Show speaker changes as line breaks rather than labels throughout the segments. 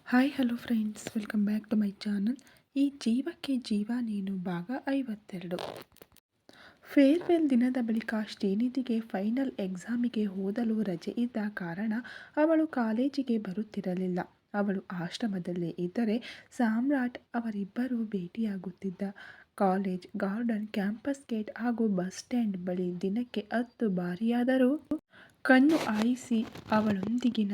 Hi hello friends, welcome back to my channel. ಈ ಜೀವಕ್ಕೆ ಜೀವ ನೀನು ಭಾಗ 52. ಫೇರ್ವೆಲ್ ದಿನದ ಬಳಿಕ ಶ್ರೀನಿಧಿಗೆ ಫೈನಲ್ ಎಕ್ಸಾಮಿಗೆ ಓದಲು ರಜೆ ಇದ್ದ ಕಾರಣ ಅವಳು ಕಾಲೇಜಿಗೆ ಬರುತ್ತಿರಲಿಲ್ಲ. ಅವಳು ಆಶ್ರಮದಲ್ಲೇ ಇದ್ದರೆ ಸಾಮ್ರಾಟ್ ಅವರಿಬ್ಬರೂ ಭೇಟಿಯಾಗುತ್ತಿದ್ದ. ಕಾಲೇಜ್ ಗಾರ್ಡನ್, ಕ್ಯಾಂಪಸ್ ಗೇಟ್ ಹಾಗೂ ಬಸ್ ಸ್ಟ್ಯಾಂಡ್ ಬಳಿ ದಿನಕ್ಕೆ 10 ಬಾರಿಯಾದರೂ ಕಣ್ಣು ಹಾಯಿಸಿ ಅವಳೊಂದಿಗಿನ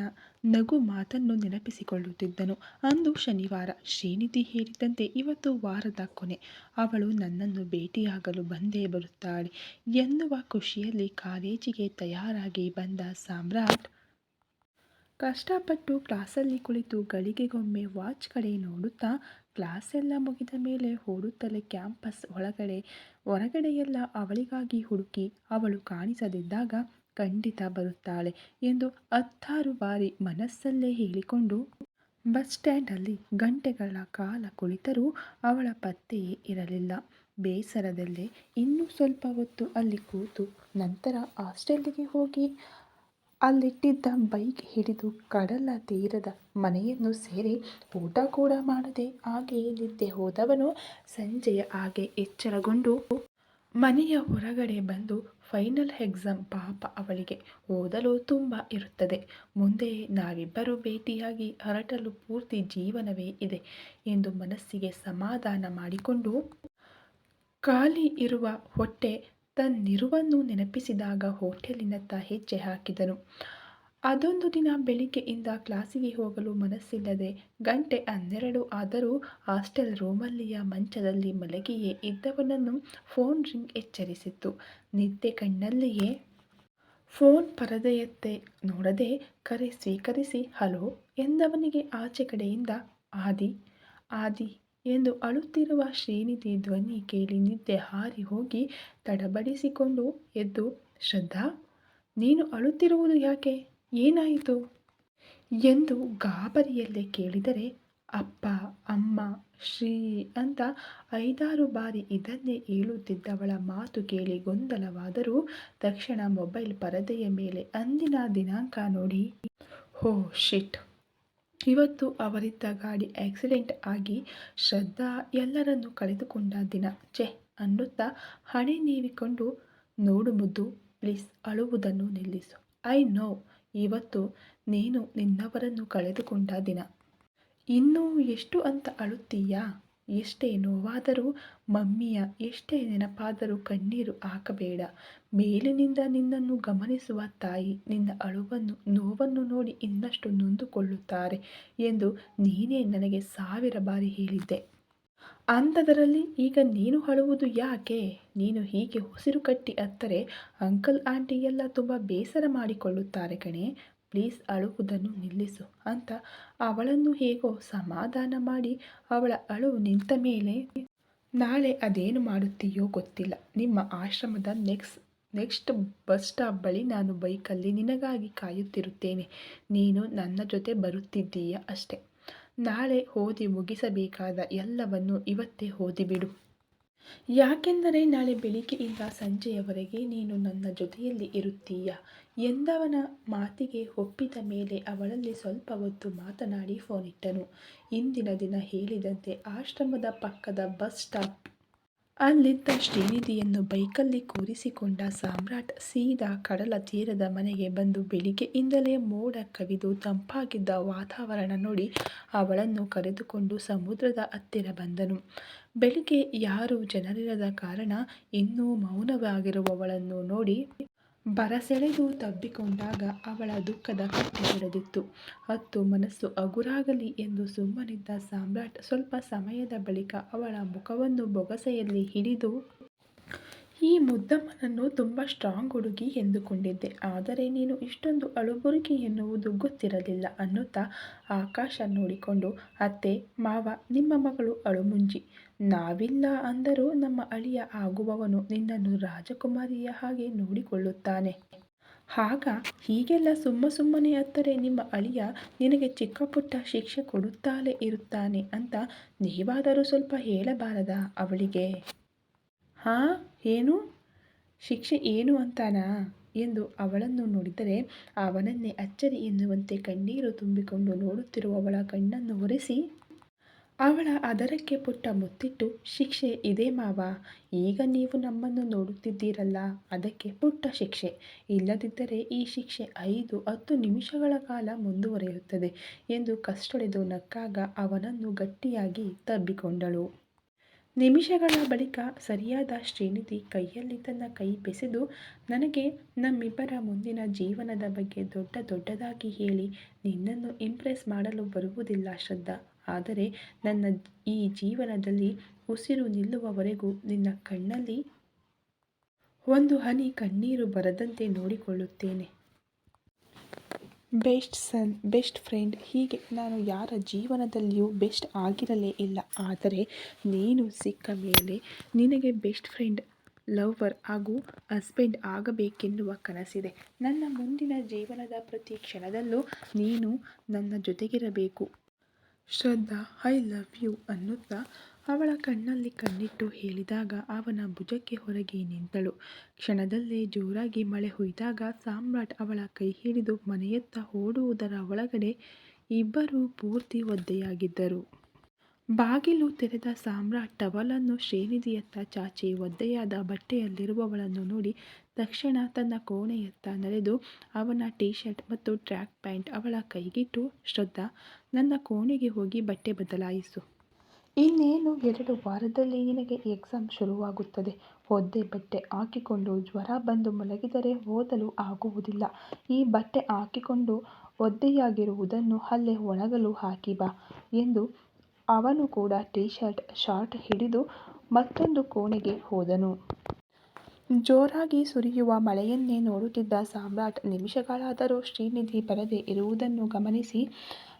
ನಗು ಮಾತನ್ನು ನೆನಪಿಸಿಕೊಳ್ಳುತ್ತಿದ್ದನು. ಅಂದು ಶನಿವಾರ. ಶ್ರೀನಿಧಿ ಹೇಳಿದಂತೆ ಇವತ್ತು ವಾರದ ಕೊನೆ. ಅವಳು ನನ್ನನ್ನು ಭೇಟಿಯಾಗಲು ಬಂದೇ ಬರುತ್ತಾಳೆ ಎನ್ನುವ ಖುಷಿಯಲ್ಲಿ ಕಾಲೇಜಿಗೆ ತಯಾರಾಗಿ ಬಂದ ಸಾಮ್ರಾಟ್ ಕಷ್ಟಪಟ್ಟು ಕ್ಲಾಸಲ್ಲಿ ಕುಳಿತು ಗಳಿಗೆಗೊಮ್ಮೆ ವಾಚ್ ಕಡೆ ನೋಡುತ್ತಾ ಕ್ಲಾಸ್ ಎಲ್ಲ ಮುಗಿದ ಮೇಲೆ ಓಡುತ್ತಲೇ ಕ್ಯಾಂಪಸ್ ಹೊರಗಡೆಯೆಲ್ಲ ಅವಳಿಗಾಗಿ ಹುಡುಕಿ ಅವಳು ಕಾಣಿಸದಿದ್ದಾಗ ಖಂಡಿತ ಬರುತ್ತಾಳೆ ಎಂದು 10 ಬಾರಿ ಮನಸ್ಸಲ್ಲೇ ಹೇಳಿಕೊಂಡು ಬಸ್ ಸ್ಟ್ಯಾಂಡಲ್ಲಿ ಗಂಟೆಗಳ ಕಾಲ ಕುಳಿತರೂ ಅವಳ ಪತ್ತೆಯೇ ಇರಲಿಲ್ಲ. ಬೇಸರದಲ್ಲೇ ಇನ್ನೂ ಸ್ವಲ್ಪ ಹೊತ್ತು ಅಲ್ಲಿ ಕೂತು ನಂತರ ಹಾಸ್ಟೆಲ್ಗೆ ಹೋಗಿ ಅಲ್ಲಿಟ್ಟಿದ್ದ ಬೈಕ್ ಹಿಡಿದು ಕಡಲ ತೀರದ ಮನೆಯನ್ನು ಸೇರಿ ಊಟ ಕೂಡ ಮಾಡದೆ ಹಾಗೆಯೇ ನಿದ್ದೆ ಹೋದವನು ಸಂಜೆಯ ಹಾಗೆ ಎಚ್ಚರಗೊಂಡು ಮನೆಯ ಹೊರಗಡೆ ಬಂದು ಫೈನಲ್ ಎಕ್ಸಾಮ್ ಪಾಪ ಅವಳಿಗೆ ಓದಲು ತುಂಬ ಇರುತ್ತದೆ. ಮುಂದೆ ನಾವಿಬ್ಬರು ಭೇಟಿಯಾಗಿ ಹೊರಟಲು ಪೂರ್ತಿ ಜೀವನವೇ ಇದೆ ಎಂದು ಮನಸ್ಸಿಗೆ ಸಮಾಧಾನ ಮಾಡಿಕೊಂಡು ಖಾಲಿ ಇರುವ ಹೊಟ್ಟೆ ತನ್ನಿರುವನ್ನು ನೆನಪಿಸಿದಾಗ ಹೋಟೆಲಿನತ್ತ ಹೆಜ್ಜೆ ಹಾಕಿದನು. ಅದೊಂದು ದಿನ ಬೆಳಿಗ್ಗೆಯಿಂದ ಕ್ಲಾಸಿಗೆ ಹೋಗಲು ಮನಸ್ಸಿಲ್ಲದೆ ಗಂಟೆ 12 ಆದರೂ ಹಾಸ್ಟೆಲ್ ರೂಮಲ್ಲಿಯ ಮಂಚದಲ್ಲಿ ಮಲಗಿಯೇ ಇದ್ದವನನ್ನು ಫೋನ್ ರಿಂಗ್ ಎಚ್ಚರಿಸಿತ್ತು. ನಿದ್ದೆ ಕಣ್ಣಲ್ಲಿಯೇ ಫೋನ್ ಪರದೆಯತ್ತೆ ನೋಡದೆ ಕರೆ ಸ್ವೀಕರಿಸಿ ಹಲೋ ಎಂದವನಿಗೆ ಆಚೆ ಕಡೆಯಿಂದ ಆದಿ ಆದಿ ಎಂದು ಅಳುತ್ತಿರುವ ಶ್ರೀನಿಧಿ ಧ್ವನಿ ಕೇಳಿ ನಿದ್ದೆ ಹಾರಿ ಹೋಗಿ ತಡಬಡಿಸಿಕೊಂಡು ಎದ್ದು, ಶ್ರದ್ಧಾ, ನೀನು ಅಳುತ್ತಿರುವುದು ಯಾಕೆ, ಏನಾಯಿತು ಎಂದು ಗಾಬರಿಯಲ್ಲೇ ಕೇಳಿದರೆ, ಅಪ್ಪ ಅಮ್ಮ ಶ್ರೀ ಅಂತ 5-6 ಬಾರಿ ಇದನ್ನೇ ಹೇಳುತ್ತಿದ್ದವಳ ಮಾತು ಕೇಳಿ ಗೊಂದಲವಾದರೂ ತಕ್ಷಣ ಮೊಬೈಲ್ ಪರದೆಯ ಮೇಲೆ ಅಂದಿನ ದಿನಾಂಕ ನೋಡಿ, ಹೋ ಶಿಟ್, ಇವತ್ತು ಅವರಿದ್ದ ಗಾಡಿ ಆಕ್ಸಿಡೆಂಟ್ ಆಗಿ ಶ್ರದ್ಧಾ ಎಲ್ಲರನ್ನೂ ಕಳೆದುಕೊಂಡ ದಿನ ಛೆ ಅನ್ನುತ್ತಾ ಹಣೆ ನೀವಿಕೊಂಡು, ನೋಡು ಮುದ್ದು, ಪ್ಲೀಸ್ ಅಳುವುದನ್ನು ನಿಲ್ಲಿಸು. ಐ ನೋ ಇವತ್ತು ನೀನು ನಿನ್ನವರನ್ನು ಕಳೆದುಕೊಂಡ ದಿನ. ಇನ್ನೂ ಎಷ್ಟು ಅಂತ ಅಳುತ್ತೀಯಾ? ಎಷ್ಟೇ ನೋವಾದರೂ, ಮಮ್ಮಿಯ ಎಷ್ಟೇ ನೆನಪಾದರೂ ಕಣ್ಣೀರು ಹಾಕಬೇಡ. ಮೇಲಿನಿಂದ ನಿನ್ನನ್ನು ಗಮನಿಸುವ ತಾಯಿ ನಿನ್ನ ನೋವನ್ನು ನೋಡಿ ಇನ್ನಷ್ಟು ನೊಂದುಕೊಳ್ಳುತ್ತಾರೆ ಎಂದು ನೀನೇ ನನಗೆ 1000 ಬಾರಿ ಹೇಳಿದ್ದೆ. ಅಂಥದರಲ್ಲಿ ಈಗ ನೀನು ಅಳುವುದು ಯಾಕೆ? ನೀನು ಹೀಗೆ ಉಸಿರು ಕಟ್ಟಿ ಅತ್ತರೆ ಅಂಕಲ್ ಆಂಟಿ ಎಲ್ಲ ತುಂಬ ಬೇಸರ ಮಾಡಿಕೊಳ್ಳುತ್ತಾರೆ ಕಣೆ. ಪ್ಲೀಸ್ ಅಳುವುದನ್ನು ನಿಲ್ಲಿಸು ಅಂತ ಅವಳನ್ನು ಹೇಗೋ ಸಮಾಧಾನ ಮಾಡಿ ಅವಳ ಅಳು ನಿಂತ ಮೇಲೆ, ನಾಳೆ ಅದೇನು ಮಾಡುತ್ತೀಯೋ ಗೊತ್ತಿಲ್ಲ. ನಿಮ್ಮ ಆಶ್ರಮದ ನೆಕ್ಸ್ಟ್ ಬಸ್ ಸ್ಟಾಪ್ ಬಳಿ ನಾನು ಬೈಕಲ್ಲಿ ನಿನಗಾಗಿ ಕಾಯುತ್ತಿರುತ್ತೇನೆ. ನೀನು ನನ್ನ ಜೊತೆ ಬರುತ್ತಿದ್ದೀಯ ಅಷ್ಟೆ. ನಾಳೆ ಓದಿ ಮುಗಿಸಬೇಕಾದ ಎಲ್ಲವನ್ನು ಇವತ್ತೇ ಓದಿಬಿಡು. ಯಾಕೆಂದರೆ ನಾಳೆ ಬೆಳಿಗ್ಗೆಯಿಂದ ಸಂಜೆಯವರೆಗೆ ನೀನು ನನ್ನ ಜೊತೆಯಲ್ಲಿ ಇರುತ್ತೀಯ ಎಂದವನ ಮಾತಿಗೆ ಒಪ್ಪಿದ ಮೇಲೆ ಅವಳಲ್ಲಿ ಸ್ವಲ್ಪ ಹೊತ್ತು ಮಾತನಾಡಿ ಫೋನಿಟ್ಟನು. ಇಂದಿನ ದಿನ ಹೇಳಿದಂತೆ ಆಶ್ರಮದ ಪಕ್ಕದ ಬಸ್ ಸ್ಟಾಪ್ ಅಲ್ಲಿದ್ದ ಶ್ರೀನಿಧಿಯನ್ನು ಬೈಕಲ್ಲಿ ಕೂರಿಸಿಕೊಂಡ ಸಾಮ್ರಾಟ್ ಸೀದಾ ಕಡಲ ತೀರದ ಮನೆಗೆ ಬಂದು ಬೆಳಿಗ್ಗೆಯಿಂದಲೇ ಮೋಡ ಕವಿದು ತಂಪಾಗಿದ್ದ ವಾತಾವರಣ ನೋಡಿ ಅವಳನ್ನು ಕರೆದುಕೊಂಡು ಸಮುದ್ರದ ಹತ್ತಿರ ಬಂದನು. ಬೆಳಿಗ್ಗೆ ಯಾರೂ ಜನರಿರದ ಕಾರಣ ಇನ್ನೂ ಮೌನವಾಗಿರುವವಳನ್ನು ನೋಡಿ ಬರಸೆಳೆದು ತಬ್ಬಿಕೊಂಡಾಗ ಅವಳ ದುಃಖದ ಕಟ್ಟೆ ಒಡೆದಿತ್ತು. ಹೊತ್ತು ಮನಸ್ಸು ಹಗುರಾಗಲಿ ಎಂದು ಸುಮ್ಮನಿದ್ದ ಸಾಮ್ರಾಟ್ ಸ್ವಲ್ಪ ಸಮಯದ ಬಳಿಕ ಅವಳ ಮುಖವನ್ನು ಬೊಗಸೆಯಲ್ಲಿ ಹಿಡಿದು, ಈ ಮುದ್ದಮ್ಮನನ್ನು ತುಂಬ ಸ್ಟ್ರಾಂಗ್ ಹುಡುಗಿ ಎಂದುಕೊಂಡಿದ್ದೆ, ಆದರೆ ನೀನು ಇಷ್ಟೊಂದು ಅಳುಬುರುಕಿ ಎನ್ನುವುದು ಗೊತ್ತಿರಲಿಲ್ಲ ಅನ್ನುತ್ತಾ ಆಕಾಶ ನೋಡಿಕೊಂಡು, ಅತ್ತೆ ಮಾವ, ನಿಮ್ಮ ಮಗಳು ಅಳುಮುಂಜಿ. ನಾವಿಲ್ಲ ಅಂದರೂ ನಮ್ಮ ಅಳಿಯ ಆಗುವವನು ನಿನ್ನನ್ನು ರಾಜಕುಮಾರಿಯ ಹಾಗೆ ನೋಡಿಕೊಳ್ಳುತ್ತಾನೆ. ಆಗ ಹೀಗೆಲ್ಲ ಸುಮ್ಮನೆ ಅತ್ತರೆ ನಿಮ್ಮ ಅಳಿಯ ನಿನಗೆ ಚಿಕ್ಕ ಪುಟ್ಟ ಶಿಕ್ಷೆ ಕೊಡುತ್ತಲೇ ಇರುತ್ತಾನೆ ಅಂತ ನೀವಾದರೂ ಸ್ವಲ್ಪ ಹೇಳಬಾರದಾ ಅವಳಿಗೆ? ಏನು ಶಿಕ್ಷೆ ಏನು ಅಂತಾನಾ? ಎಂದು ಅವಳನ್ನು ನೋಡಿದರೆ ಅವನನ್ನೇ ಅಚ್ಚರಿ ಎನ್ನುವಂತೆ ಕಣ್ಣೀರು ತುಂಬಿಕೊಂಡು ನೋಡುತ್ತಿರುವವಳ ಕಣ್ಣನ್ನು ಒರೆಸಿ ಅವಳ ಅದರಕ್ಕೆ ಪುಟ್ಟ ಮುತ್ತಿಟ್ಟು, ಶಿಕ್ಷೆ ಇದೆ ಮಾವ. ಈಗ ನೀವು ನಮ್ಮನ್ನು ನೋಡುತ್ತಿದ್ದೀರಲ್ಲ, ಅದಕ್ಕೆ ಪುಟ್ಟ ಶಿಕ್ಷೆ. ಇಲ್ಲದಿದ್ದರೆ ಈ ಶಿಕ್ಷೆ 5-10 ನಿಮಿಷಗಳ ಕಾಲ ಮುಂದುವರಿಯುತ್ತದೆ ಎಂದು ಕಷ್ಟೊಡೆದು ನಕ್ಕಾಗ ಅವನನ್ನು ಗಟ್ಟಿಯಾಗಿ ತಬ್ಬಿಕೊಂಡಳು. ನಿಮಿಷಗಳ ಬಳಿಕ ಸರಿಯಾದ ಶ್ರೀನಿಧಿ ಕೈಯಲ್ಲಿ ತನ್ನ ಕೈ ಬೆಸೆದು, ನನಗೆ ನಮ್ಮಿಬ್ಬರ ಮುಂದಿನ ಜೀವನದ ಬಗ್ಗೆ ದೊಡ್ಡದಾಗಿ ಹೇಳಿ ನಿನ್ನನ್ನು ಇಂಪ್ರೆಸ್ ಮಾಡಲು ಬರುವುದಿಲ್ಲ ಶ್ರದ್ಧಾ. ಆದರೆ ನನ್ನ ಈ ಜೀವನದಲ್ಲಿ ಉಸಿರು ನಿಲ್ಲುವವರೆಗೂ ನಿನ್ನ ಕಣ್ಣಲ್ಲಿ ಒಂದು ಹನಿ ಕಣ್ಣೀರು ಬರದಂತೆ ನೋಡಿಕೊಳ್ಳುತ್ತೇನೆ. ಬೆಸ್ಟ್ ಸನ್, ಬೆಸ್ಟ್ ಫ್ರೆಂಡ್, ಹೀಗೆ ನಾನು ಯಾರ ಜೀವನದಲ್ಲಿಯೂ ಬೆಸ್ಟ್ ಆಗಿರಲೇ ಇಲ್ಲ. ಆದರೆ ನೀನು ಸಿಕ್ಕ ಮೇಲೆ ನಿನಗೆ ಬೆಸ್ಟ್ ಫ್ರೆಂಡ್, ಲವ್ವರ್ ಹಾಗೂ ಹಸ್ಬೆಂಡ್ ಆಗಬೇಕೆನ್ನುವ ಕನಸಿದೆ. ನನ್ನ ಮುಂದಿನ ಜೀವನದ ಪ್ರತಿ ಕ್ಷಣದಲ್ಲೂ ನೀನು ನನ್ನ ಜೊತೆಗಿರಬೇಕು ಶ್ರದ್ಧಾ. ಐ ಲವ್ ಯು ಅನ್ನುತ್ತಾ ಅವಳ ಕಣ್ಣಲ್ಲಿ ಕಣ್ಣಿಟ್ಟು ಹೇಳಿದಾಗ ಅವನ ಭುಜಕ್ಕೆ ಹೊರಗೆ ನಿಂತಳು. ಕ್ಷಣದಲ್ಲೇ ಜೋರಾಗಿ ಮಳೆ ಹುಯ್ದಾಗ ಸಾಮ್ರಾಟ್ ಅವಳ ಕೈ ಹಿಡಿದು ಮನೆಯತ್ತ ಓಡುವುದರ ಒಳಗಡೆ ಇಬ್ಬರೂ ಪೂರ್ತಿ ಒದ್ದೆಯಾಗಿದ್ದರು. ಬಾಗಿಲು ತೆರೆದ ಸಾಮ್ರಾಟ್ ಟವಲನ್ನು ಶ್ರೀನಿಧಿಯತ್ತ ಚಾಚಿ ಒದ್ದೆಯಾದ ಬಟ್ಟೆಯಲ್ಲಿರುವವಳನ್ನು ನೋಡಿ ತಕ್ಷಣ ತನ್ನ ಕೋಣೆಯತ್ತ ನಡೆದು ಅವನ ಟೀ ಶರ್ಟ್ ಮತ್ತು ಟ್ರ್ಯಾಕ್ ಪ್ಯಾಂಟ್ ಅವಳ ಕೈಗಿಟ್ಟು, ಶ್ರದ್ಧಾ, ನನ್ನ ಕೋಣೆಗೆ ಹೋಗಿ ಬಟ್ಟೆ ಬದಲಾಯಿಸು. ಇನ್ನೇನು 2 ವಾರದಲ್ಲಿ ನಿನಗೆ ಎಕ್ಸಾಮ್ ಶುರುವಾಗುತ್ತದೆ. ಒದ್ದೆ ಬಟ್ಟೆ ಹಾಕಿಕೊಂಡು ಜ್ವರ ಬಂದು ಮಲಗಿದರೆ ಓದಲು ಆಗುವುದಿಲ್ಲ. ಈ ಬಟ್ಟೆ ಹಾಕಿಕೊಂಡು ಒದ್ದೆಯಾಗಿರುವುದನ್ನು ಅಲ್ಲೇ ಒಣಗಲು ಹಾಕಿ ಬಾ ಎಂದು ಅವನು ಕೂಡ ಟೀ ಶರ್ಟ್, ಶಾರ್ಟ್ ಹಿಡಿದು ಮತ್ತೊಂದು ಕೋಣೆಗೆ ಹೋದನು. ಜೋರಾಗಿ ಸುರಿಯುವ ಮಳೆಯನ್ನೇ ನೋಡುತ್ತಿದ್ದ ಸಾಮ್ರಾಟ್ ನಿಮಿಷಗಳಾದರೂ ಶ್ರೀನಿಧಿ ಬರದೇ ಇರುವುದನ್ನು ಗಮನಿಸಿ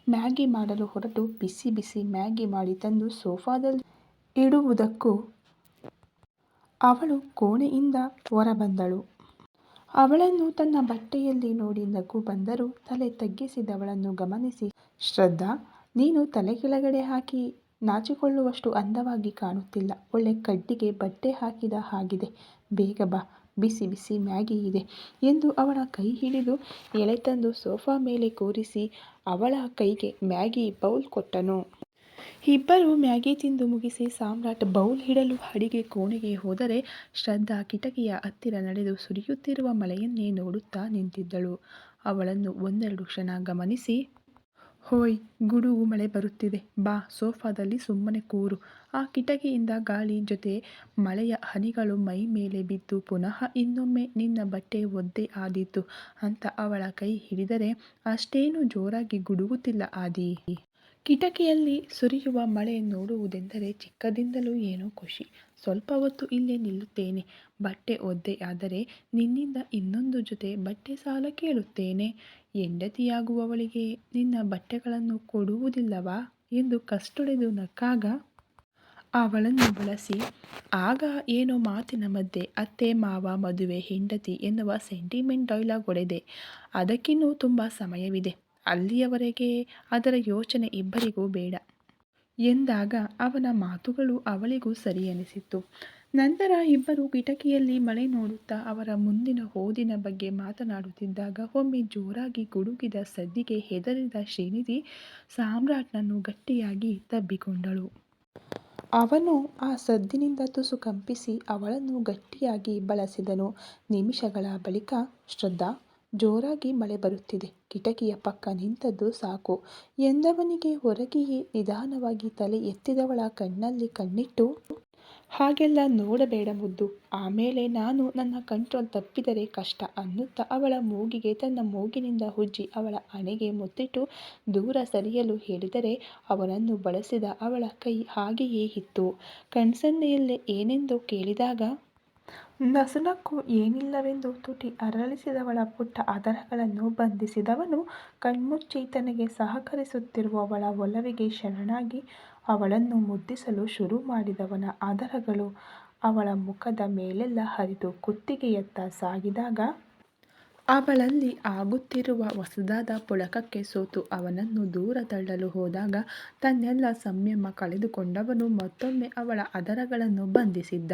ಮ್ಯಾಗಿ ಮಾಡಲು ಹೊರಟು ಬಿಸಿ ಬಿಸಿ ಮ್ಯಾಗಿ ಮಾಡಿ ತಂದು ಸೋಫಾದಲ್ಲಿ ಇಡುವುದಕ್ಕೂ ಅವಳು ಕೋಣೆಯಿಂದ ಹೊರಬಂದಳು. ಅವಳನ್ನು ತನ್ನ ಬಟ್ಟೆಯಲ್ಲಿ ನೋಡಿ ನಗು ಬಂದರೂ ತಲೆ ತಗ್ಗಿಸಿದವಳನ್ನು ಗಮನಿಸಿ, ಶ್ರದ್ಧಾ, ನೀನು ತಲೆ ಕೆಳಗಡೆ ಹಾಕಿ ನಾಚಿಕೊಳ್ಳುವಷ್ಟು ಅಂದವಾಗಿ ಕಾಣುತ್ತಿಲ್ಲ. ಒಳ್ಳೆ ಕಡ್ಡಿಗೆ ಬಟ್ಟೆ ಹಾಕಿದ ಹಾಗಿದೆ. ಬೇಗ ಬಾ, ಬಿಸಿ ಬಿಸಿ ಮ್ಯಾಗಿ ಇದೆ ಎಂದು ಅವಳ ಕೈ ಹಿಡಿದು ಎಳೆತಂದು ಸೋಫಾ ಮೇಲೆ ಕೂರಿಸಿ ಅವಳ ಕೈಗೆ ಮ್ಯಾಗಿ ಬೌಲ್ ಕೊಟ್ಟನು. ಇಬ್ಬರೂ ಮ್ಯಾಗಿ ತಿಂದು ಮುಗಿಸಿ ಸಾಮ್ರಾಟ್ ಬೌಲ್ ಇಡಲು ಅಡಿಗೆ ಕೋಣೆಗೆ ಹೋದರೆ ಶ್ರದ್ಧಾ ಕಿಟಕಿಯ ಹತ್ತಿರ ನಡೆದು ಸುರಿಯುತ್ತಿರುವ ಮಳೆಯನ್ನೇ ನೋಡುತ್ತಾ ನಿಂತಿದ್ದಳು. ಅವಳನ್ನು ಒಂದೆರಡು ಕ್ಷಣ ಗಮನಿಸಿ, ಹೋಯ್, ಗುಡುಗು ಮಳೆ ಬರುತ್ತಿದೆ, ಬಾ ಸೋಫಾದಲ್ಲಿ ಸುಮ್ಮನೆ ಕೂರು. ಆ ಕಿಟಕಿಯಿಂದ ಗಾಳಿ ಜೊತೆ ಮಳೆಯ ಹನಿಗಳು ಮೈ ಮೇಲೆ ಬಿದ್ದು ಪುನಃ ಇನ್ನೊಮ್ಮೆ ನಿನ್ನ ಬಟ್ಟೆ ಒದ್ದೆ ಆದೀತು ಅಂತ ಅವಳ ಕೈ ಹಿಡಿದರೆ ಅಷ್ಟೇನು ಜೋರಾಗಿ ಗುಡುಗುತ್ತಿಲ್ಲ ಆದಿ. ಕಿಟಕಿಯಲ್ಲಿ ಸುರಿಯುವ ಮಳೆ ನೋಡುವುದೆಂದರೆ ಚಿಕ್ಕದಿಂದಲೂ ಏನೋ ಖುಷಿ. ಸ್ವಲ್ಪ ಹೊತ್ತು ಇಲ್ಲೇ ನಿಲ್ಲುತ್ತೇನೆ. ಬಟ್ಟೆ ಒದ್ದೆ ಆದರೆ ನಿನ್ನಿಂದ ಇನ್ನೊಂದು ಜೊತೆ ಬಟ್ಟೆ ಸಾಲ ಕೇಳುತ್ತೇನೆ. ಹೆಂಡತಿಯಾಗುವವಳಿಗೆ ನಿನ್ನ ಬಟ್ಟೆಗಳನ್ನು ಕೊಡುವುದಿಲ್ಲವಾ ಎಂದು ಕಷ್ಟೊಡೆದು ನಕ್ಕಾಗ ಅವಳನ್ನು ಬಳಸಿ ಆಗ ಏನೋ ಮಾತಿನ ಮಧ್ಯೆ ಅತ್ತೆ ಮಾವ ಮದುವೆ ಹೆಂಡತಿ ಎನ್ನುವ ಸೆಂಟಿಮೆಂಟ್ ಡೈಲಾಗ್ ಹೊಡೆದೆ. ಅದಕ್ಕಿನ್ನೂ ತುಂಬ ಸಮಯವಿದೆ. ಅಲ್ಲಿಯವರೆಗೆ ಅದರ ಯೋಚನೆ ಇಬ್ಬರಿಗೂ ಬೇಡ ಎಂದಾಗ ಅವನ ಮಾತುಗಳು ಅವಳಿಗೂ ಸರಿ ಎನಿಸಿತು. ನಂತರ ಇಬ್ಬರು ಕಿಟಕಿಯಲ್ಲಿ ಮಳೆ ನೋಡುತ್ತಾ ಅವರ ಮುಂದಿನ ಓದಿನ ಬಗ್ಗೆ ಮಾತನಾಡುತ್ತಿದ್ದಾಗ ಒಮ್ಮೆ ಜೋರಾಗಿ ಗುಡುಗಿದ ಸದ್ದಿಗೆ ಹೆದರಿದ ಶ್ರೀನಿಧಿ ಸಾಮ್ರಾಟ್ನನ್ನು ಗಟ್ಟಿಯಾಗಿ ತಬ್ಬಿಕೊಂಡಳು. ಅವನು ಆ ಸದ್ದಿನಿಂದ ತುಸು ಕಂಪಿಸಿ ಅವಳನ್ನು ಗಟ್ಟಿಯಾಗಿ ಬಳಸಿದನು. ನಿಮಿಷಗಳ ಬಳಿಕ, ಶ್ರದ್ಧಾ, ಜೋರಾಗಿ ಮಳೆ ಬರುತ್ತಿದೆ, ಕಿಟಕಿಯ ಪಕ್ಕ ನಿಂತದ್ದು ಸಾಕು ಎಂದವನಿಗೆ ಹೊರಗೆಯೇ ನಿಧಾನವಾಗಿ ತಲೆ ಎತ್ತಿದವಳ ಕಣ್ಣಲ್ಲಿ ಕಣ್ಣಿಟ್ಟು, ಹಾಗೆಲ್ಲ ನೋಡಬೇಡ ಮುದ್ದು, ಆಮೇಲೆ ನಾನು ನನ್ನ ಕಂಟ್ರೋಲ್ ತಪ್ಪಿದರೆ ಕಷ್ಟ ಅನ್ನುತ್ತಾ ಅವಳ ಮೂಗಿಗೆ ತನ್ನ ಮೂಗಿನಿಂದ ಉಜ್ಜಿ ಅವಳ ಹಣೆಗೆ ಮುತ್ತಿಟ್ಟು ದೂರ ಸರಿಯಲು ಹೇಳಿದರೆ ಅವನನ್ನು ಬಳಸಿದ ಅವಳ ಕೈ ಹಾಗೆಯೇ ಇತ್ತು. ಕಣ್ಸನ್ನೆಯಲ್ಲೇ ಏನೆಂದು ಕೇಳಿದಾಗ ನಸುನಕ್ಕು ಏನಿಲ್ಲವೆಂದು ತುಟಿ ಅರಳಿಸಿದವಳ ಪುಟ್ಟ ಅದರಗಳನ್ನು ಬಂಧಿಸಿದವನು ಕಣ್ಮುಚ್ಚಿ ತನಗೆ ಸಹಕರಿಸುತ್ತಿರುವವಳ ಒಲವಿಗೆ ಶರಣಾಗಿ ಅವಳನ್ನು ಮುದ್ದಿಸಲು ಶುರು ಮಾಡಿದವನ ಅದರಗಳು ಅವಳ ಮುಖದ ಮೇಲೆಲ್ಲ ಹರಿದು ಕುತ್ತಿಗೆಯತ್ತ ಸಾಗಿದಾಗ ಅವಳಲ್ಲಿ ಆಗುತ್ತಿರುವ ಹೊಸದಾದ ಪುಳಕಕ್ಕೆ ಸೋತು ಅವನನ್ನು ದೂರ ತಳ್ಳಲು ಹೋದಾಗ ತನ್ನೆಲ್ಲ ಸಂಯಮ ಕಳೆದುಕೊಂಡವನು ಮತ್ತೊಮ್ಮೆ ಅವಳ ಅದರಗಳನ್ನು ಬಂಧಿಸಿದ್ದ.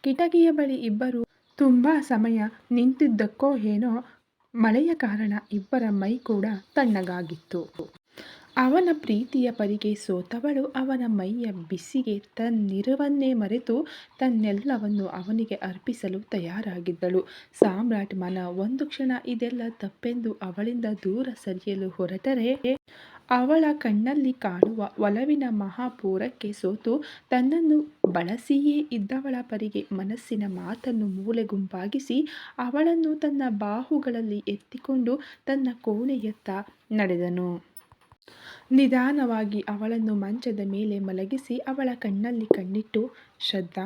ಕಿಟಕಿಯ ಬಳಿ ಇಬ್ಬರು ತುಂಬ ಸಮಯ ನಿಂತಿದ್ದಕ್ಕೋ ಏನೋ ಮಳೆಯ ಕಾರಣ ಇಬ್ಬರ ಮೈ ಕೂಡ ತಣ್ಣಗಾಗಿತ್ತು. ಅವನ ಪ್ರೀತಿಯ ಪರಿಗೆ ಸೋತವಳು ಅವನ ಮೈಯ ಬಿಸಿಗೆ ತನ್ನಿರುವನ್ನೇ ಮರೆತು ತನ್ನೆಲ್ಲವನ್ನು ಅವನಿಗೆ ಅರ್ಪಿಸಲು ತಯಾರಾಗಿದ್ದಳು. ಸಾಮ್ರಾಟ್ ಮನ ಒಂದು ಕ್ಷಣ ಇದೆಲ್ಲ ತಪ್ಪೆಂದು ಅವಳಿಂದ ದೂರ ಸರಿಯಲು ಹೊರಟರೆ, ಅವಳ ಕಣ್ಣಲ್ಲಿ ಕಾಣುವ ಒಲವಿನ ಮಹಾಪೂರಕ್ಕೆ ಸೋತು ತನ್ನನ್ನು ಬಳಸಿಯೇ ಇದ್ದವಳ ಪರಿಗೆ ಮನಸ್ಸಿನ ಮಾತನ್ನು ಮೂಲೆಗುಂಪಾಗಿಸಿ ಅವಳನ್ನು ತನ್ನ ಬಾಹುಗಳಲ್ಲಿ ಎತ್ತಿಕೊಂಡು ತನ್ನ ಕೋಣೆಯತ್ತ ನಡೆದನು. ನಿಧಾನವಾಗಿ ಅವಳನ್ನು ಮಂಚದ ಮೇಲೆ ಮಲಗಿಸಿ ಅವಳ ಕಣ್ಣಲ್ಲಿ ಕಣ್ಣಿಟ್ಟು, ಶ್ರದ್ಧಾ,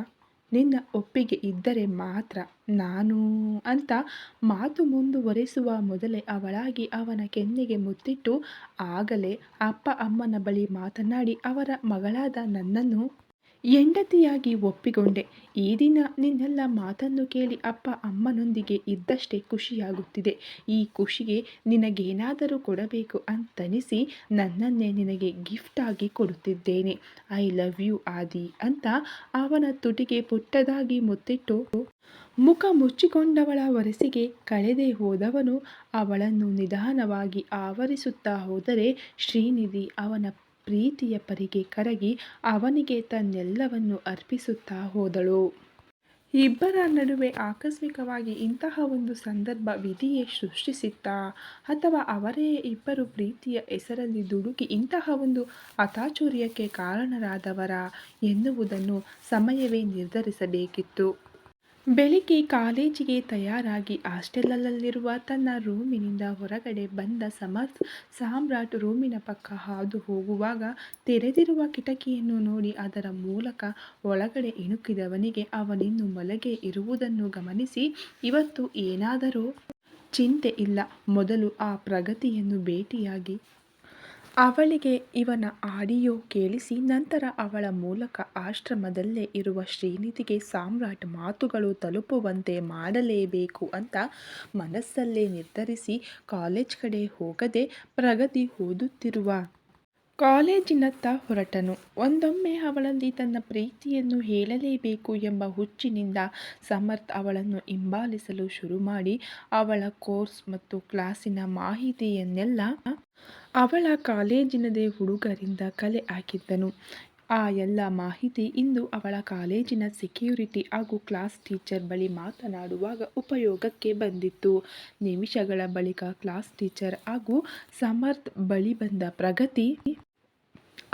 ನಿನ್ನ ಒಪ್ಪಿಗೆ ಇದ್ದರೆ ಮಾತ್ರ ನಾನು ಅಂತ ಮಾತು ಮುಂದುವರೆಸುವ ಮೊದಲೇ ಅವಳಾಗಿ ಅವನ ಕೆನ್ನೆಗೆ ಮುತ್ತಿಟ್ಟು, ಆಗಲೇ ಅಪ್ಪ ಅಮ್ಮನ ಬಳಿ ಮಾತನಾಡಿ ಅವರ ಮಗಳಾದ ನನ್ನನ್ನು ಹೆಂಡತಿಯಾಗಿ ಒಪ್ಪಿಕೊಂಡೆ. ಈ ದಿನ ನಿನ್ನೆಲ್ಲ ಮಾತನ್ನು ಕೇಳಿ ಅಪ್ಪ ಅಮ್ಮನೊಂದಿಗೆ ಇದ್ದಷ್ಟೇ ಖುಷಿಯಾಗುತ್ತಿದೆ. ಈ ಖುಷಿಗೆ ನಿನಗೇನಾದರೂ ಕೊಡಬೇಕು ಅಂತನಿಸಿ ನನ್ನನ್ನೇ ನಿನಗೆ ಗಿಫ್ಟಾಗಿ ಕೊಡುತ್ತಿದ್ದೇನೆ. ಐ ಲವ್ ಯು ಆದಿ ಅಂತ ಅವನ ತುಟಿಗೆ ಪುಟ್ಟದಾಗಿ ಮುತ್ತಿಟ್ಟು ಮುಖ ಮುಚ್ಚಿಕೊಂಡವಳ ವರಸಿಗೆ ಕಳೆದೇ ಹೋದವನು ಅವಳನ್ನು ನಿಧಾನವಾಗಿ ಆವರಿಸುತ್ತಾ ಹೋದರೆ, ಶ್ರೀನಿಧಿ ಅವನ ಪ್ರೀತಿಯ ಪರಿಗೆ ಕರಗಿ ಅವನಿಗೆ ತನ್ನೆಲ್ಲವನ್ನು ಅರ್ಪಿಸುತ್ತಾ ಹೋದಳು. ಇಬ್ಬರ ನಡುವೆ ಆಕಸ್ಮಿಕವಾಗಿ ಇಂತಹ ಒಂದು ಸಂದರ್ಭ ವಿಧಿಯೇ ಸೃಷ್ಟಿಸಿತ್ತಾ, ಅಥವಾ ಅವರೇ ಇಬ್ಬರು ಪ್ರೀತಿಯ ಹೆಸರಲ್ಲಿ ದುಡುಕಿ ಇಂತಹ ಒಂದು ಅಚಾತುರ್ಯಕ್ಕೆ ಕಾರಣರಾದವರಾ ಎನ್ನುವುದನ್ನು ಸಮಯವೇ ನಿರ್ಧರಿಸಬೇಕಿತ್ತು. ಬೆಳಿಗ್ಗೆ ಕಾಲೇಜಿಗೆ ತಯಾರಾಗಿ ಹಾಸ್ಟೆಲಲ್ಲಿರುವ ತನ್ನ ರೂಮಿನಿಂದ ಹೊರಗಡೆ ಬಂದ ಸಮರ್ಥ್, ಸಾಮ್ರಾಟ್ ರೂಮಿನ ಪಕ್ಕ ಹಾದು ಹೋಗುವಾಗ ತೆರೆದಿರುವ ಕಿಟಕಿಯನ್ನು ನೋಡಿ ಅದರ ಮೂಲಕ ಒಳಗಡೆ ಇಣುಕಿದವನಿಗೆ ಅವನಿನ್ನೂ ಮಲಗೇ ಇರುವುದನ್ನು ಗಮನಿಸಿ, ಇವತ್ತು ಏನಾದರೂ ಚಿಂತೆ ಇಲ್ಲ, ಮೊದಲು ಆ ಪ್ರಗತಿಯನ್ನು ಭೇಟಿಯಾಗಿ ಅವಳಿಗೆ ಇವನ ಆಡಿಯೋ ಕೇಳಿಸಿ ನಂತರ ಅವಳ ಮೂಲಕ ಆಶ್ರಮದಲ್ಲೇ ಇರುವ ಶ್ರೀನಿಧಿಗೆ ಸಾಮ್ರಾಟ್ ಮಾತುಗಳು ತಲುಪುವಂತೆ ಮಾಡಲೇಬೇಕು ಅಂತ ಮನಸ್ಸಲ್ಲೇ ನಿರ್ಧರಿಸಿ ಕಾಲೇಜ್ ಕಡೆ ಹೋಗದೆ ಪ್ರಗತಿ ಓದುತ್ತಿರುವ ಕಾಲೇಜಿನತ್ತ ಹೊರಟನು. ಒಂದೊಮ್ಮೆ ಅವಳಲ್ಲಿ ತನ್ನ ಪ್ರೀತಿಯನ್ನು ಹೇಳಲೇಬೇಕು ಎಂಬ ಹುಚ್ಚಿನಿಂದ ಸಮರ್ಥ್ ಅವಳನ್ನು ಹಿಂಬಾಲಿಸಲು ಶುರುಮಾಡಿ ಅವಳ ಕೋರ್ಸ್ ಮತ್ತು ಕ್ಲಾಸಿನ ಮಾಹಿತಿಯನ್ನೆಲ್ಲ ಅವಳ ಕಾಲೇಜಿನದೇ ಹುಡುಗರಿಂದ ಕಲೆ ಹಾಕಿದ್ದನು. ಆ ಎಲ್ಲ ಮಾಹಿತಿ ಇಂದು ಅವಳ ಕಾಲೇಜಿನ ಸೆಕ್ಯೂರಿಟಿ ಹಾಗೂ ಕ್ಲಾಸ್ ಟೀಚರ್ ಬಳಿ ಮಾತನಾಡುವಾಗ ಉಪಯೋಗಕ್ಕೆ ಬಂದಿತ್ತು. ನಿಮಿಷಗಳ ಬಳಿಕ ಕ್ಲಾಸ್ ಟೀಚರ್ ಹಾಗೂ ಸಮರ್ಥ್ ಬಳಿ ಬಂದ ಪ್ರಗತಿ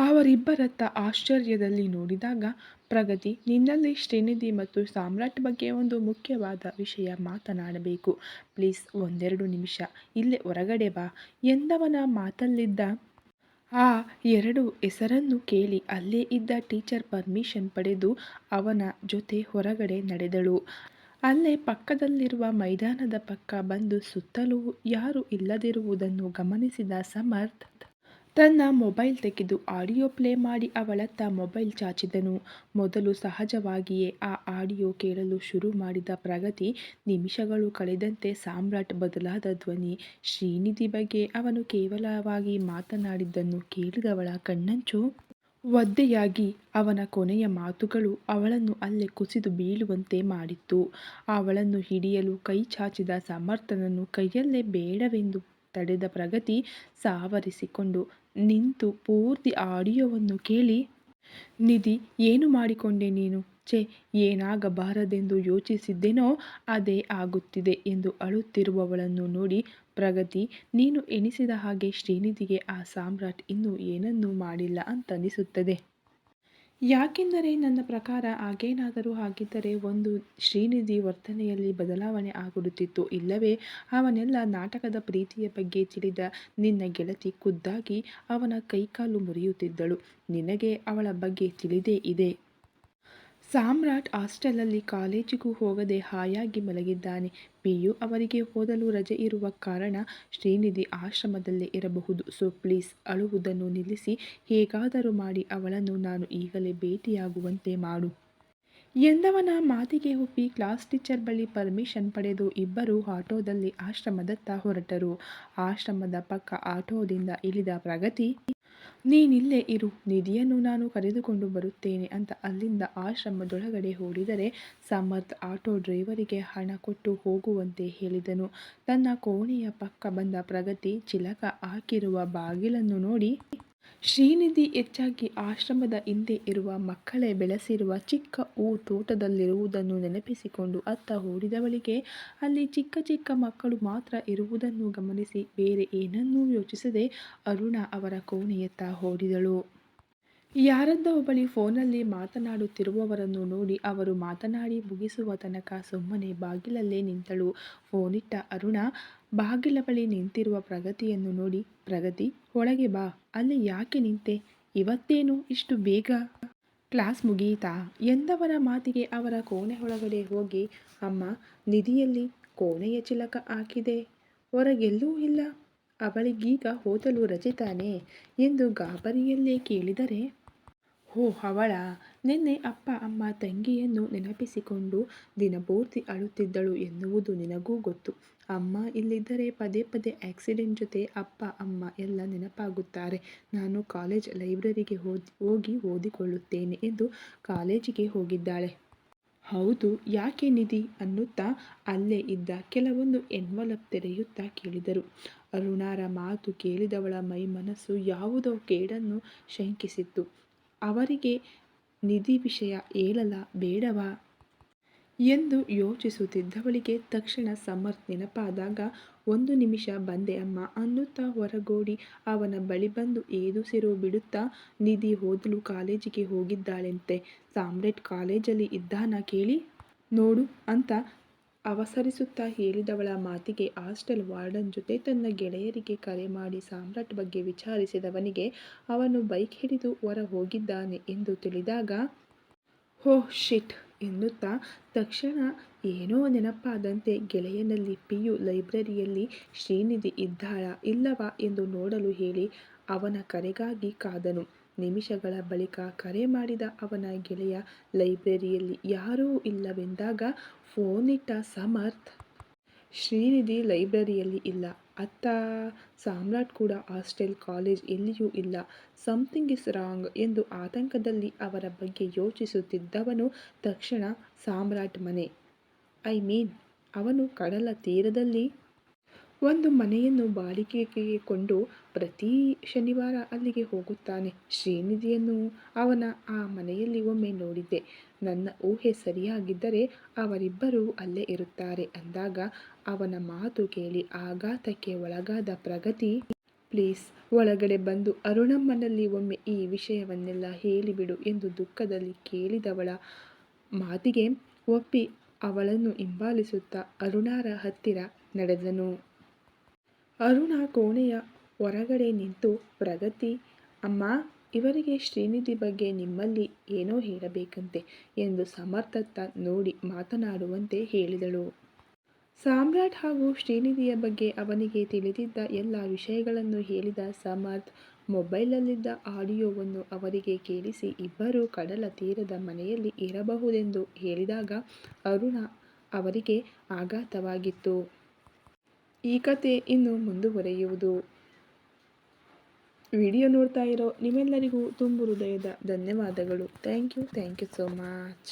ಅವರಿಬ್ಬರತ್ತ ಆಶ್ಚರ್ಯದಲ್ಲಿ ನೋಡಿದಾಗ, ಪ್ರಗತಿ, ನಿನ್ನಲ್ಲಿ ಶ್ರೀನಿಧಿ ಮತ್ತು ಸಾಮ್ರಾಟ್ ಬಗ್ಗೆ ಒಂದು ಮುಖ್ಯವಾದ ವಿಷಯ ಮಾತನಾಡಬೇಕು. ಪ್ಲೀಸ್ ಒಂದೆರಡು ನಿಮಿಷ ಇಲ್ಲೇ ಹೊರಗಡೆ ಬಾ ಎಂದವನ ಮಾತಲ್ಲಿದ್ದ ಆ ಎರಡು ಹೆಸರನ್ನು ಕೇಳಿ ಅಲ್ಲೇ ಇದ್ದ ಟೀಚರ್ ಪರ್ಮಿಷನ್ ಪಡೆದು ಅವನ ಜೊತೆ ಹೊರಗಡೆ ನಡೆದಳು. ಅಲ್ಲೇ ಪಕ್ಕದಲ್ಲಿರುವ ಮೈದಾನದ ಪಕ್ಕ ಬಂದು ಸುತ್ತಲೂ ಯಾರೂ ಇಲ್ಲದಿರುವುದನ್ನು ಗಮನಿಸಿದ ಸಮರ್ಥ್ ತನ್ನ ಮೊಬೈಲ್ ತೆಗೆದು ಆಡಿಯೋ ಪ್ಲೇ ಮಾಡಿ ಅವಳತ್ತ ಮೊಬೈಲ್ ಚಾಚಿದನು. ಮೊದಲು ಸಹಜವಾಗಿಯೇ ಆ ಆಡಿಯೋ ಕೇಳಲು ಶುರು ಮಾಡಿದ ಪ್ರಗತಿ ನಿಮಿಷಗಳು ಕಳೆದಂತೆ ಸಾಮ್ರಾಟ್ ಬದಲಾದ ಧ್ವನಿ, ಶ್ರೀನಿಧಿ ಬಗ್ಗೆ ಅವನು ಕೇವಲವಾಗಿ ಮಾತನಾಡಿದ್ದನ್ನು ಕೇಳಿದವಳ ಕಣ್ಣಂಚು ಒದ್ದೆಯಾಗಿ ಅವನ ಕೊನೆಯ ಮಾತುಗಳು ಅವಳನ್ನು ಅಲ್ಲೇ ಕುಸಿದು ಬೀಳುವಂತೆ ಮಾಡಿತ್ತು. ಅವಳನ್ನು ಹಿಡಿಯಲು ಕೈ ಚಾಚಿದ ಸಮರ್ಥನನ್ನು ಕೈಯಲ್ಲೇ ಬೇಡವೆಂದು ತಡೆದ ಪ್ರಗತಿ ಸಾವರಿಸಿಕೊಂಡು ನಿಂತು ಪೂರ್ತಿ ಆಡಿಯೋವನ್ನು ಕೇಳಿ, ನಿಧಿ, ಏನು ಮಾಡಿಕೊಂಡೆ ನೀನು? ಛೆ, ಏನಾಗಬಾರದೆಂದು ಯೋಚಿಸಿದ್ದೆನೋ ಅದೇ ಆಗುತ್ತಿದೆ ಎಂದು ಅಳುತ್ತಿರುವವಳನ್ನು ನೋಡಿ, ಪ್ರಗತಿ, ನೀನು ಎಣಿಸಿದ ಹಾಗೆ ಶ್ರೀನಿಧಿಗೆ ಆ ಸಾಮ್ರಾಟ್ ಇನ್ನೂ ಏನನ್ನೂ ಮಾಡಿಲ್ಲ ಅಂತನಿಸುತ್ತದೆ. ಯಾಕೆಂದರೆ ನನ್ನ ಪ್ರಕಾರ ಹಾಗೇನಾದರೂ ಆಗಿದ್ದರೆ ಒಂದು ಶ್ರೀನಿಧಿ ವರ್ತನೆಯಲ್ಲಿ ಬದಲಾವಣೆ ಆಗಿರುತ್ತಿತ್ತು. ಇಲ್ಲವೇ ಅವನೆಲ್ಲ ನಾಟಕದ ಪ್ರೀತಿಯ ಬಗ್ಗೆ ತಿಳಿದ ನಿನ್ನ ಗೆಳತಿ ಖುದ್ದಾಗಿ ಅವನ ಕೈಕಾಲು ಮುರಿಯುತ್ತಿದ್ದಳು. ನಿನಗೆ ಅವಳ ಬಗ್ಗೆ ತಿಳಿದೇ ಇದೆ. ಸಾಮ್ರಾಟ್ ಹಾಸ್ಟೆಲಲ್ಲಿ ಕಾಲೇಜಿಗೂ ಹೋಗದೆ ಹಾಯಾಗಿ ಮಲಗಿದ್ದಾನೆ. PU ಅವರಿಗೆ ಓದಲು ರಜೆ ಇರುವ ಕಾರಣ ಶ್ರೀನಿಧಿ ಆಶ್ರಮದಲ್ಲೇ ಇರಬಹುದು. ಸೊ ಪ್ಲೀಸ್ ಅಳುವುದನ್ನು ನಿಲ್ಲಿಸಿ ಹೇಗಾದರೂ ಮಾಡಿ ಅವಳನ್ನು ನಾನು ಈಗಲೇ ಭೇಟಿಯಾಗುವಂತೆ ಮಾಡು ಎಂದವನ ಮಾತಿಗೆ ಒಪ್ಪಿ ಕ್ಲಾಸ್ ಟೀಚರ್ ಬಳಿ ಪರ್ಮಿಷನ್ ಪಡೆದು ಇಬ್ಬರೂ ಆಟೋದಲ್ಲಿ ಆಶ್ರಮದತ್ತ ಹೊರಟರು. ಆಶ್ರಮದ ಪಕ್ಕ ಆಟೋದಿಂದ ಇಳಿದ ಪ್ರಗತಿ ನೀನಿಲ್ಲೇ ಇರು, ನಿಧಿಯನ್ನು ನಾನು ಕರೆದುಕೊಂಡು ಬರುತ್ತೇನೆ ಅಂತ ಅಲ್ಲಿಂದ ಆಶ್ರಮದೊಳಗಡೆ ಓಡಿದರೆ ಸಮರ್ಥ್ ಆಟೋ ಡ್ರೈವರಿಗೆ ಹಣ ಕೊಟ್ಟು ಹೋಗುವಂತೆ ಹೇಳಿದನು. ತನ್ನ ಕೋಣೆಯ ಪಕ್ಕ ಬಂದ ಪ್ರಗತಿ ಚಿಲಕ ಹಾಕಿರುವ ಬಾಗಿಲನ್ನು ನೋಡಿ ಶ್ರೀನಿಧಿ ಹೆಚ್ಚಾಗಿ ಆಶ್ರಮದ ಹಿಂದೆ ಇರುವ ಮಕ್ಕಳೇ ಬೆಳೆಸಿರುವ ಚಿಕ್ಕ ಹೂ ತೋಟದಲ್ಲಿರುವುದನ್ನು ನೆನಪಿಸಿಕೊಂಡು ಅತ್ತ ಓಡಿದವಳಿಗೆ ಅಲ್ಲಿ ಚಿಕ್ಕ ಚಿಕ್ಕ ಮಕ್ಕಳು ಮಾತ್ರ ಇರುವುದನ್ನು ಗಮನಿಸಿ ಬೇರೆ ಏನನ್ನೂ ಯೋಚಿಸದೆ ಅರುಣ ಅವರ ಕೋಣೆಯತ್ತ ಓಡಿದಳು. ಯಾರದ್ದೋ ಬಳಿ ಫೋನಲ್ಲಿ ಮಾತನಾಡುತ್ತಿರುವವರನ್ನು ನೋಡಿ ಅವರು ಮಾತನಾಡಿ ಮುಗಿಸುವ ತನಕ ಸುಮ್ಮನೆ ಬಾಗಿಲಲ್ಲೇ ನಿಂತಳು. ಫೋನಿಟ್ಟ ಅರುಣ ಬಾಗಿಲ ಬಳಿ ನಿಂತಿರುವ ಪ್ರಗತಿಯನ್ನು ನೋಡಿ, ಪ್ರಗತಿ, ಒಳಗೆ ಬಾ, ಅಲ್ಲಿ ಯಾಕೆ ನಿಂತೆ, ಇವತ್ತೇನು ಇಷ್ಟು ಬೇಗ ಕ್ಲಾಸ್ ಮುಗಿಯಿತಾ ಎಂದವರ ಮಾತಿಗೆ ಅವರ ಕೋಣೆ ಒಳಗಡೆ ಹೋಗಿ, ಅಮ್ಮ, ನಿಧಿಯಲ್ಲಿ ಕೋಣೆಯ ಚಿಲಕ ಹಾಕಿದೆ, ಹೊರಗೆಲ್ಲೂ ಇಲ್ಲ, ಅವಳಿಗೀಗ ಓದಲು ರಜೆ ತಾನೆ ಎಂದು ಗಾಬರಿಯಲ್ಲೇ ಕೇಳಿದರೆ, ಓ ಅವಳಾ, ನಿನ್ನೆ ಅಪ್ಪ ಅಮ್ಮ ತಂಗಿಯನ್ನು ನೆನಪಿಸಿಕೊಂಡು ದಿನಪೂರ್ತಿ ಅಳುತ್ತಿದ್ದಳು ಎನ್ನುವುದು ನಿನಗೂ ಗೊತ್ತು. ಅಮ್ಮ ಇಲ್ಲಿದ್ದರೆ ಪದೇ ಪದೇ ಆಕ್ಸಿಡೆಂಟ್ ಜೊತೆ ಅಪ್ಪ ಅಮ್ಮ ಎಲ್ಲ ನೆನಪಾಗುತ್ತಾರೆ. ನಾನು ಕಾಲೇಜ್ ಲೈಬ್ರರಿಗೆ ಹೋಗಿ ಓದಿಕೊಳ್ಳುತ್ತೇನೆ ಎಂದು ಕಾಲೇಜಿಗೆ ಹೋಗಿದ್ದಾಳೆ. ಹೌದು, ಯಾಕೆ ನಿಧಿ ಅನ್ನುತ್ತಾ ಅಲ್ಲೇ ಇದ್ದ ಕೆಲವೊಂದು ಎನ್ವಲಪ್ ತೆರೆಯುತ್ತಾ ಕೇಳಿದರು. ಅರುಣಾರ ಮಾತು ಕೇಳಿದವಳ ಮೈ ಮನಸ್ಸು ಯಾವುದೋ ಕೇಡನ್ನು ಶಂಕಿಸಿತ್ತು. ಅವರಿಗೆ ನಿಧಿ ವಿಷಯ ಹೇಳಲಾ ಬೇಡವಾ ಎಂದು ಯೋಚಿಸುತ್ತಿದ್ದವಳಿಗೆ ತಕ್ಷಣ ಸಮರ್ಥ್ ನೆನಪಾದಾಗ, ಒಂದು ನಿಮಿಷ ಬಂದೆ ಅಮ್ಮ ಅನ್ನುತ್ತಾ ಹೊರಗೋಡಿ ಅವನ ಬಳಿ ಬಂದು ಏದುಸಿರು ಬಿಡುತ್ತಾ, ನಿಧಿ ಓದಲು ಕಾಲೇಜಿಗೆ ಹೋಗಿದ್ದಾಳಂತೆ. ಸಾಮ್ರಾಟ್ ಕಾಲೇಜಲ್ಲಿ ಇದ್ದಾನಾ ಕೇಳಿ ನೋಡು ಅಂತ ಅವಸರಿಸುತ್ತಾ ಹೇಳಿದವಳ ಮಾತಿಗೆ ಹಾಸ್ಟೆಲ್ ವಾರ್ಡನ್ ಜೊತೆ ತನ್ನ ಗೆಳೆಯರಿಗೆ ಕರೆ ಮಾಡಿ ಸಾಮ್ರಾಟ್ ಬಗ್ಗೆ ವಿಚಾರಿಸಿದವನಿಗೆ ಅವನು ಬೈಕ್ ಹಿಡಿದು ಹೊರ ಹೋಗಿದ್ದಾನೆ ಎಂದು ತಿಳಿದಾಗ, ಓಹ್ ಶಿಟ್ ಎನ್ನುತ್ತಾ ತಕ್ಷಣ ಏನೋ ನೆನಪಾದಂತೆ ಗೆಳೆಯನಲ್ಲಿ PU ಲೈಬ್ರರಿಯಲ್ಲಿ ಶ್ರೀನಿಧಿ ಇದ್ದಾಳಾ ಇಲ್ಲವಾ ಎಂದು ನೋಡಲು ಹೇಳಿ ಅವನ ಕರೆಗಾಗಿ ಕಾದನು. ನಿಮಿಷಗಳ ಬಳಿಕ ಕರೆ ಮಾಡಿದ ಅವನ ಗೆಳೆಯ ಲೈಬ್ರರಿಯಲ್ಲಿ ಯಾರೂ ಇಲ್ಲವೆಂದಾಗ ಫೋನಿಟ್ಟ ಸಮರ್ಥ್, ಶ್ರೀನಿಧಿ ಲೈಬ್ರರಿಯಲ್ಲಿ ಇಲ್ಲ, ಅತ್ತ ಸಾಮ್ರಾಟ್ ಕೂಡ ಹಾಸ್ಟೆಲ್ ಕಾಲೇಜ್ ಎಲ್ಲಿಯೂ ಇಲ್ಲ, ಸಮಥಿಂಗ್ ಇಸ್ ರಾಂಗ್ ಎಂದು ಆತಂಕದಲ್ಲಿ ಅವರ ಬಗ್ಗೆ ಯೋಚಿಸುತ್ತಿದ್ದವನು ತಕ್ಷಣ ಸಾಮ್ರಾಟ್ ಮನೆ, ಐ ಮೀನ್ ಅವನು ಕಡಲ ತೀರದಲ್ಲಿ ಒಂದು ಮನೆಯನ್ನು ಬಾಡಿಗೆಗೆ ಕೊಂಡು ಪ್ರತಿ ಶನಿವಾರ ಅಲ್ಲಿಗೆ ಹೋಗುತ್ತಾನೆ. ಶ್ರೀನಿಧಿಯನ್ನು ಅವನ ಆ ಮನೆಯಲ್ಲಿ ಒಮ್ಮೆ ನೋಡಿದ್ದೆ. ನನ್ನ ಊಹೆ ಸರಿಯಾಗಿದ್ದರೆ ಅವರಿಬ್ಬರೂ ಅಲ್ಲೇ ಇರುತ್ತಾರೆ ಅಂದಾಗ ಅವನ ಮಾತು ಕೇಳಿ ಆಘಾತಕ್ಕೆ ಒಳಗಾದ ಪ್ರಗತಿ, ಪ್ಲೀಸ್ ಒಳಗಡೆ ಬಂದು ಅರುಣಮ್ಮನಲ್ಲಿ ಒಮ್ಮೆ ಈ ವಿಷಯವನ್ನೆಲ್ಲ ಹೇಳಿಬಿಡು ಎಂದು ದುಃಖದಲ್ಲಿ ಕೇಳಿದವಳ ಮಾತಿಗೆ ಒಪ್ಪಿ ಅವಳನ್ನು ಹಿಂಬಾಲಿಸುತ್ತಾ ಅರುಣಾರ ಹತ್ತಿರ ನಡೆದನು. ಅರುಣ ಕೋಣೆಯ ಹೊರಗಡೆ ನಿಂತು, ಪ್ರಗತಿ, ಅಮ್ಮ, ಇವರಿಗೆ ಶ್ರೀನಿಧಿ ಬಗ್ಗೆ ನಿಮ್ಮಲ್ಲಿ ಏನೋ ಹೇಳಬೇಕಂತೆ ಎಂದು ಸಮರ್ಥತ್ತ ನೋಡಿ ಮಾತನಾಡುವಂತೆ ಹೇಳಿದಳು. ಸಾಮ್ರಾಟ್ ಹಾಗೂ ಶ್ರೀನಿಧಿಯ ಬಗ್ಗೆ ಅವನಿಗೆ ತಿಳಿದಿದ್ದ ಎಲ್ಲ ವಿಷಯಗಳನ್ನು ಹೇಳಿದ ಸಮರ್ಥ್ ಮೊಬೈಲಲ್ಲಿದ್ದ ಆಡಿಯೋವನ್ನು ಅವರಿಗೆ ಕೇಳಿಸಿ ಇಬ್ಬರೂ ಕಡಲ ತೀರದ ಮನೆಯಲ್ಲಿ ಇರಬಹುದೆಂದು ಹೇಳಿದಾಗ ಅರುಣ ಅವರಿಗೆ ಆಘಾತವಾಗಿತ್ತು. ಈ ಕತೆ ಇನ್ನು ಮುಂದುವರಿಯುವುದು. ವಿಡಿಯೋ ನೋಡ್ತಾ ಇರೋ ನಿಮ್ಮೆಲ್ಲರಿಗೂ ತುಂಬು ಹೃದಯದ ಧನ್ಯವಾದಗಳು. Thank you so much.